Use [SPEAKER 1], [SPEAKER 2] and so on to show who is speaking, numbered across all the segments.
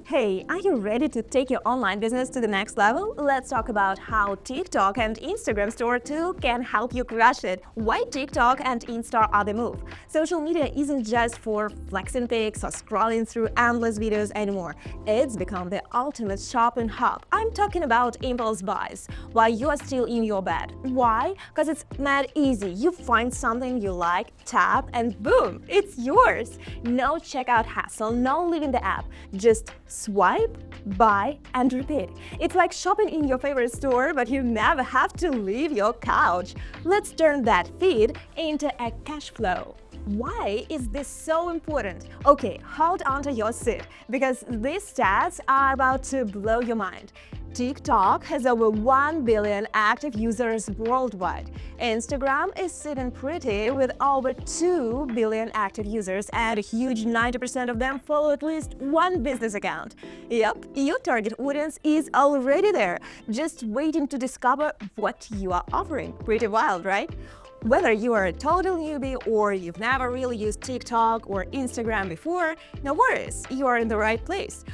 [SPEAKER 1] Hey, are you ready to take your online business to the next level? Let's talk about how TikTok and Instagram Store too can help you crush it. Why TikTok and Insta are the move. Social media isn't just for flexing pics or scrolling through endless videos anymore. It's become the ultimate shopping hub. I'm talking about impulse buys while you are still in your bed. Why? Because it's mad easy. You find something you like, tap, and boom, it's yours. No checkout hassle, no leaving the app. Just swipe, buy, and repeat. It's like shopping in your favorite store, but you never have to leave your couch. Let's turn that feed into a cash flow. Why is this so important? Okay, hold on to your seat, because these stats are about to blow your mind. TikTok has over 1 billion active users worldwide. Instagram is sitting pretty with over 2 billion active users, and a huge 90% of them follow at least one business account. Yep, your target audience is already there, just waiting to discover what you are offering. Pretty wild, right? Whether you are a total newbie or you've never really used TikTok or Instagram before, no worries, you are in the right place.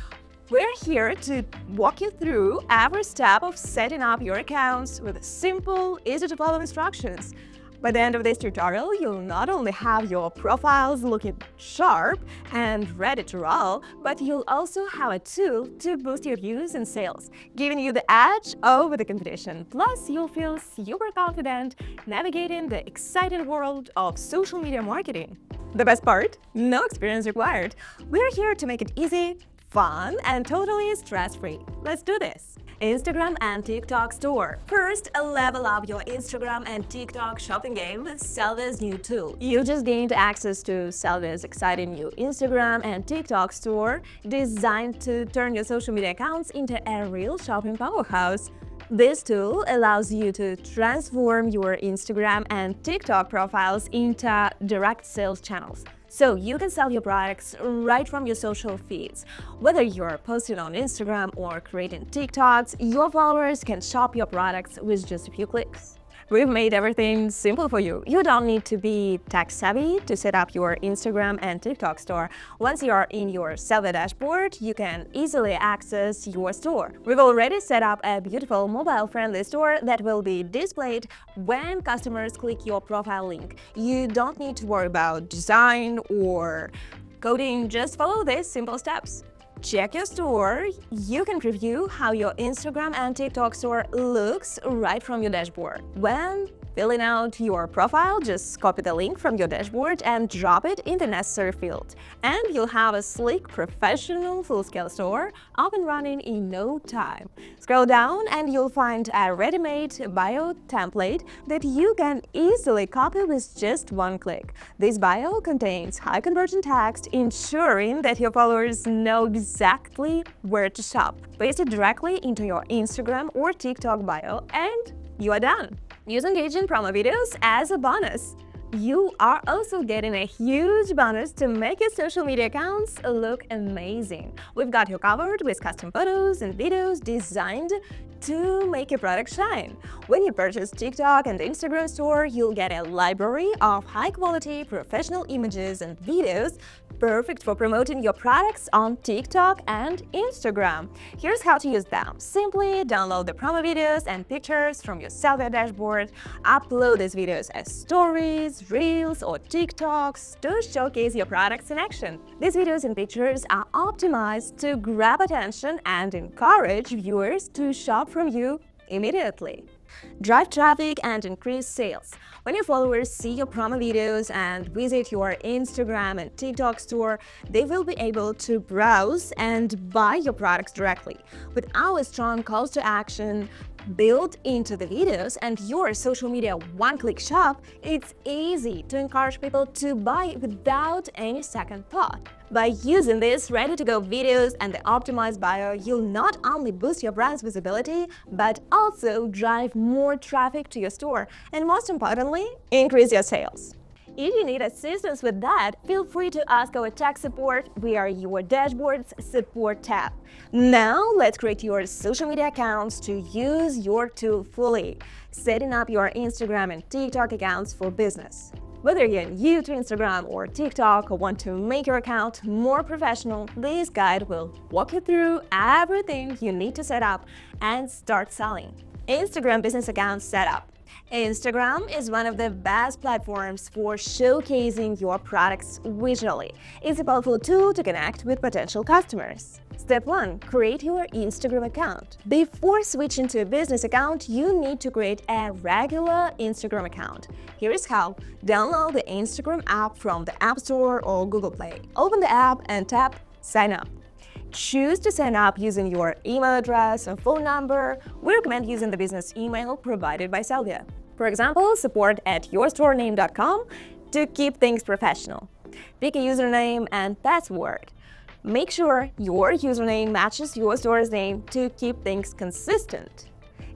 [SPEAKER 1] We're here to walk you through every step of setting up your accounts with simple, easy-to-follow instructions. By the end of this tutorial, you'll not only have your profiles looking sharp and ready to roll, but you'll also have a tool to boost your views and sales, giving you the edge over the competition. Plus, you'll feel super confident navigating the exciting world of social media marketing. The best part? No experience required. We're here to make it easy, fun, and totally stress-free. Let's do this! Instagram and TikTok Store. First, level up your Instagram and TikTok shopping game with Sellvia's new tool. You just gained access to Sellvia's exciting new Instagram and TikTok store, designed to turn your social media accounts into a real shopping powerhouse. This tool allows you to transform your Instagram and TikTok profiles into direct sales channels, so you can sell your products right from your social feeds. Whether you're posting on Instagram or creating TikToks, your followers can shop your products with just a few clicks. We've made everything simple for you. You don't need to be tech-savvy to set up your Instagram and TikTok store. Once you're in your Sellvia dashboard, you can easily access your store. We've already set up a beautiful mobile-friendly store that will be displayed when customers click your profile link. You don't need to worry about design or coding, just follow these simple steps. Check your store. You can preview how your Instagram and TikTok store looks right from your dashboard. When filling out your profile, just copy the link from your dashboard and drop it in the necessary field. And you'll have a sleek, professional, full-scale store up and running in no time. Scroll down and you'll find a ready-made bio template that you can easily copy with just one click. This bio contains high-conversion text, ensuring that your followers know exactly where to shop. Paste it directly into your Instagram or TikTok bio and you are done. Use engaging promo videos as a bonus. You are also getting a huge bonus to make your social media accounts look amazing. We've got you covered with custom photos and videos designed to make your product shine. When you purchase TikTok and Instagram store, you'll get a library of high-quality professional images and videos perfect for promoting your products on TikTok and Instagram. Here's how to use them. Simply download the promo videos and pictures from your Sellvia dashboard, upload these videos as stories, reels, or TikToks to showcase your products in action. These videos and pictures are optimized to grab attention and encourage viewers to shop from you immediately. Drive traffic and increase sales. When your followers see your promo videos and visit your Instagram and TikTok store, they will be able to browse and buy your products directly. With our strong calls to action built into the videos and your social media one-click shop, it's easy to encourage people to buy without any second thought. By using these ready-to-go videos and the optimized bio, you'll not only boost your brand's visibility, but also drive more traffic to your store and, most importantly, increase your sales. If you need assistance with that, feel free to ask our tech support via your dashboard's support tab. Now, let's create your social media accounts to use your tool fully, setting up your Instagram and TikTok accounts for business. Whether you're new to Instagram or TikTok or want to make your account more professional, this guide will walk you through everything you need to set up and start selling. Instagram business account setup. Instagram is one of the best platforms for showcasing your products visually. It's a powerful tool to connect with potential customers. Step 1. Create your Instagram account. Before switching to a business account, you need to create a regular Instagram account. Here is how. Download the Instagram app from the App Store or Google Play. Open the app and tap Sign Up. Choose to sign up using your email address and phone number. We recommend using the business email provided by Sellvia. For example, support@yourstorename.com to keep things professional. Pick a username and password. Make sure your username matches your store's name to keep things consistent.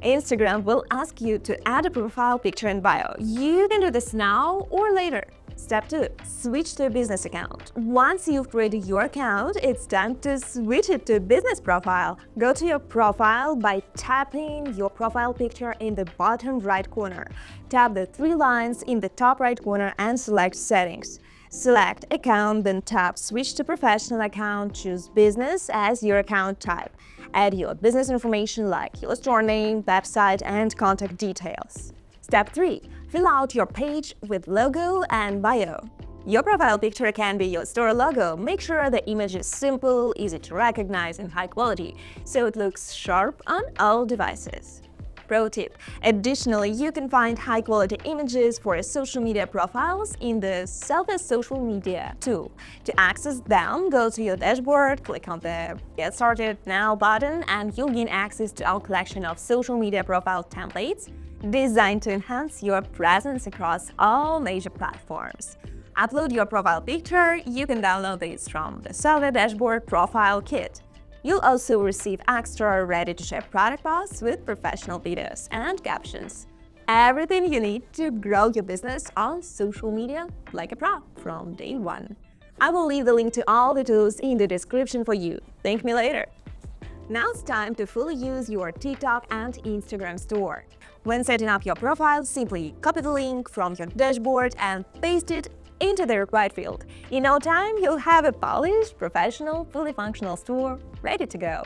[SPEAKER 1] Instagram will ask you to add a profile picture and bio. You can do this now or later. Step 2. Switch to a business account. Once you've created your account, it's time to switch it to a business profile. Go to your profile by tapping your profile picture in the bottom right corner. Tap the 3 lines in the top right corner and select Settings. Select Account, then tap Switch to Professional Account. Choose Business as your account type. Add your business information like your store name, website, and contact details. Step 3. Fill out your page with logo and bio. Your profile picture can be your store logo. Make sure the image is simple, easy to recognize, and high quality, so it looks sharp on all devices. Pro tip. Additionally, you can find high-quality images for social media profiles in the Sellvia Social Media tool. To access them, go to your dashboard, click on the Get Started Now button, and you'll gain access to our collection of social media profile templates designed to enhance your presence across all major platforms. Upload your profile picture. You can download this from the Sellvia Dashboard Profile Kit. You'll also receive extra ready-to-share product posts with professional videos and captions. Everything you need to grow your business on social media like a pro from day one. I will leave the link to all the tools in the description for you. Thank me later. Now it's time to fully use your TikTok and Instagram store. When setting up your profile, simply copy the link from your dashboard and paste it into the required field. In no time, you'll have a polished, professional, fully functional store ready to go.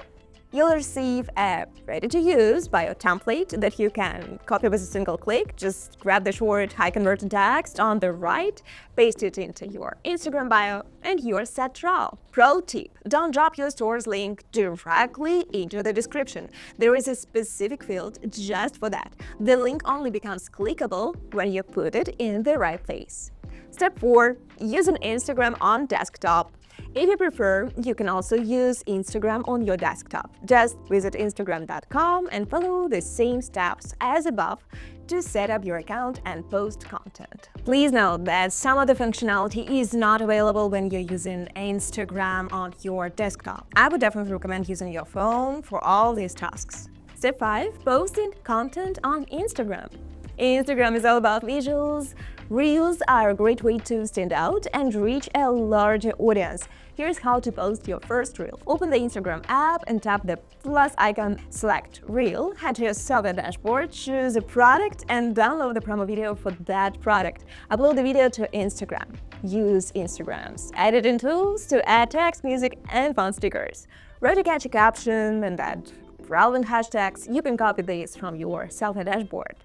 [SPEAKER 1] You'll receive a ready-to-use bio template that you can copy with a single click. Just grab the short, high-converting text on the right, paste it into your Instagram bio, and you're set to roll. Pro tip: don't drop your store's link directly into the description. There is a specific field just for that. The link only becomes clickable when you put it in the right place. Step 4. Use an Instagram on desktop. If you prefer, you can also use Instagram on your desktop. Just visit Instagram.com and follow the same steps as above to set up your account and post content. Please note that some of the functionality is not available when you're using Instagram on your desktop. I would definitely recommend using your phone for all these tasks. Step 5. Posting content on Instagram. Instagram is all about visuals. Reels are a great way to stand out and reach a larger audience. Here's how to post your first reel. Open the Instagram app and tap the plus icon, select Reel, head to your Sellvia dashboard, choose a product and download the promo video for that product. Upload the video to Instagram. Use Instagram's editing tools to add text, music, and fun stickers. Write a catchy caption and add relevant hashtags. You can copy these from your Sellvia dashboard.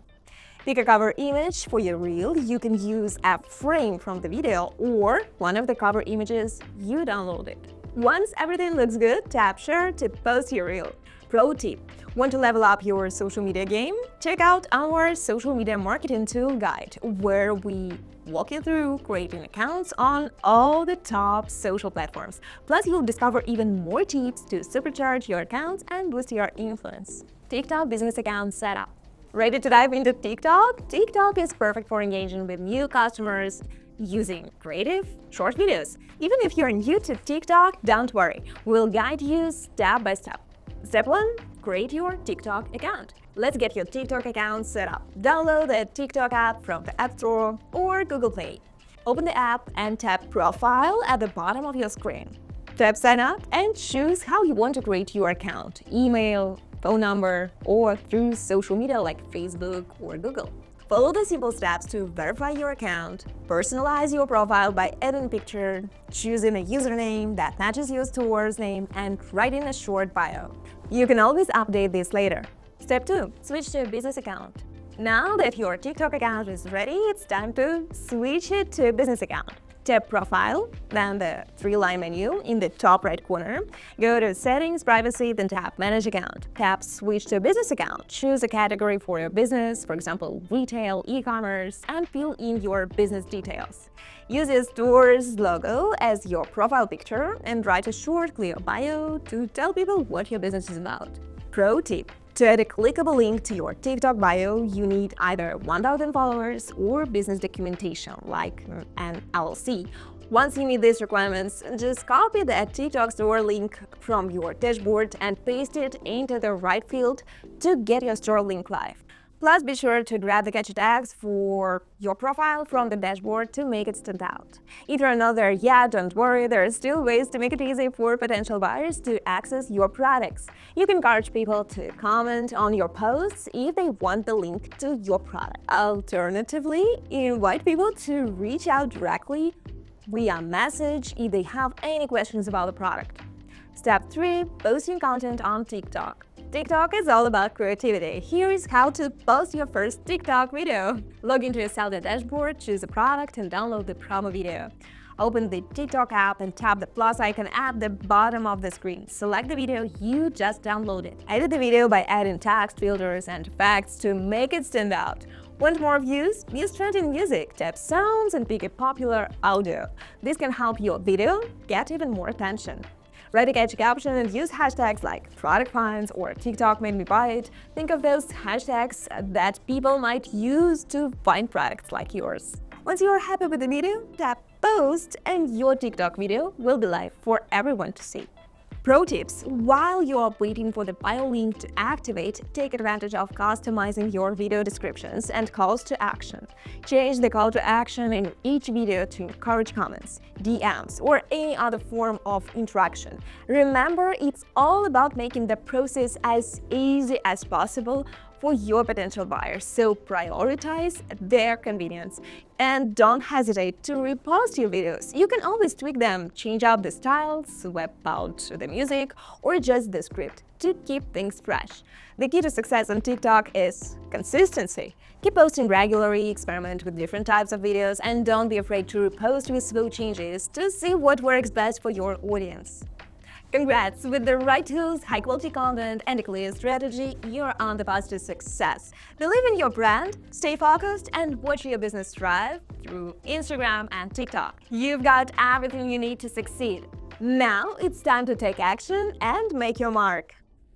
[SPEAKER 1] Pick a cover image for your reel. You can use a frame from the video or one of the cover images you downloaded. Once everything looks good, tap Share to post your reel. Pro tip: want to level up your social media game? Check out our social media marketing tool guide, where we walk you through creating accounts on all the top social platforms. Plus, you'll discover even more tips to supercharge your accounts and boost your influence. TikTok business account setup. Ready to dive into TikTok? TikTok is perfect for engaging with new customers using creative, short videos. Even if you're new to TikTok, don't worry. We'll guide you step by step. Step 1. Create your TikTok account. Let's get your TikTok account set up. Download the TikTok app from the App Store or Google Play. Open the app and tap Profile at the bottom of your screen. Tap Sign Up and choose how you want to create your account: email, phone number, or through social media like Facebook or Google. Follow the simple steps to verify your account, personalize your profile by adding a picture, choosing a username that matches your store's name, and writing a short bio. You can always update this later. Step 2. Switch to a business account. Now that your TikTok account is ready, it's time to switch it to a business account. Tap Profile, then the three-line menu in the top right corner. Go to Settings, Privacy, then tap Manage Account. Tap Switch to a business account. Choose a category for your business, for example, retail, e-commerce, and fill in your business details. Use your store's logo as your profile picture and write a short, clear bio to tell people what your business is about. Pro tip: to add a clickable link to your TikTok bio, you need either 1,000 followers or business documentation, like an LLC. Once you meet these requirements, just copy the TikTok store link from your dashboard and paste it into the right field to get your store link live. Plus, be sure to grab the catchy tags for your profile from the dashboard to make it stand out. If you're not there yet, don't worry, there are still ways to make it easy for potential buyers to access your products. You can encourage people to comment on your posts if they want the link to your product. Alternatively, invite people to reach out directly via message if they have any questions about the product. Step 3. Posting content on TikTok. TikTok is all about creativity. Here is how to post your first TikTok video. Log into your Sellvia dashboard, choose a product, and download the promo video. Open the TikTok app and tap the plus icon at the bottom of the screen. Select the video you just downloaded. Edit the video by adding text, filters, and effects to make it stand out. Want more views? Use trending music, tap sounds, and pick a popular audio. This can help your video get even more attention. Write a catchy caption and use hashtags like product finds or TikTok made me buy it. Think of those hashtags that people might use to find products like yours. Once you are happy with the video, tap post and your TikTok video will be live for everyone to see. Pro tips: while you are waiting for the bio link to activate, take advantage of customizing your video descriptions and calls to action. Change the call to action in each video to encourage comments, DMs, or any other form of interaction. Remember, it's all about making the process as easy as possible for your potential buyers, so prioritize their convenience. And don't hesitate to repost your videos. You can always tweak them, change out the styles, swap out the music, or adjust the script to keep things fresh. The key to success on TikTok is consistency. Keep posting regularly, experiment with different types of videos, and don't be afraid to repost with small changes to see what works best for your audience. Congrats! With the right tools, high-quality content, and a clear strategy, you're on the path to success. Believe in your brand, stay focused, and watch your business thrive through Instagram and TikTok. You've got everything you need to succeed. Now it's time to take action and make your mark.